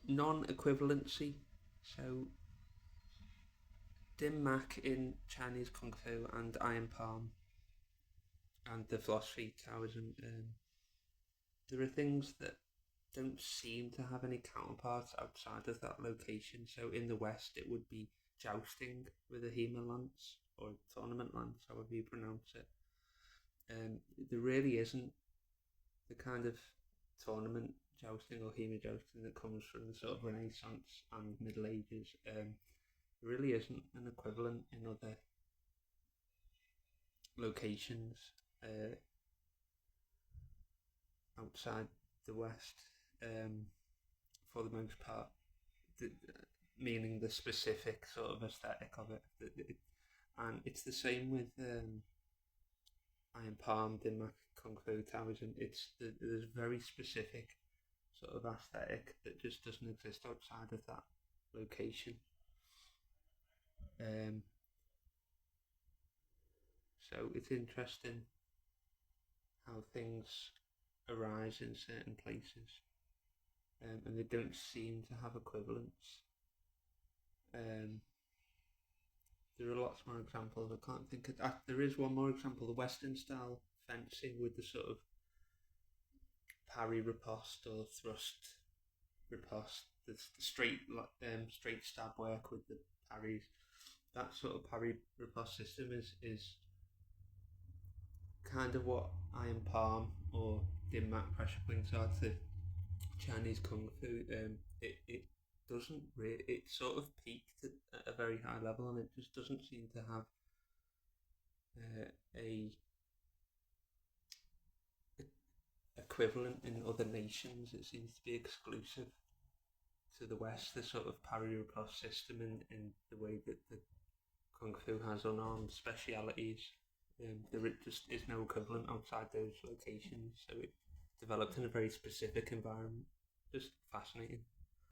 Non-equivalency. So Dim Mak in Chinese Kung Fu and Iron Palm and the philosophy Taoism. There are things that don't seem to have any counterparts outside of that location. So in the West, it would be jousting with a HEMA lance or tournament lance, however you pronounce it. There really isn't the kind of tournament jousting or HEMA jousting that comes from the sort of Renaissance and Middle Ages. There really isn't an equivalent in other locations uh, outside the West, for the most part. The, Meaning the specific sort of aesthetic of it. And it's the same with Iron Palm, Denmark, Kung Fu, Taoism. There's very specific sort of aesthetic that just doesn't exist outside of that location. Um, so it's interesting how things arise in certain places, and they don't seem to have equivalents. Um, there are lots more examples. I can't think of that. There is one more example: the Western style fencing with the sort of parry riposte or thrust riposte, the straight stab work with the parries. That sort of parry riposte system is kind of what Iron Palm or Dim Mak pressure points are to Chinese Kung Fu. It doesn't really. It sort of peaked at a very high level, and it just doesn't seem to have a equivalent in other nations. It seems to be exclusive to the West, the sort of parry riposte system in the way that the Kung Fu has unarmed specialities. There just is no equivalent outside those locations, so it developed in a very specific environment. Just fascinating.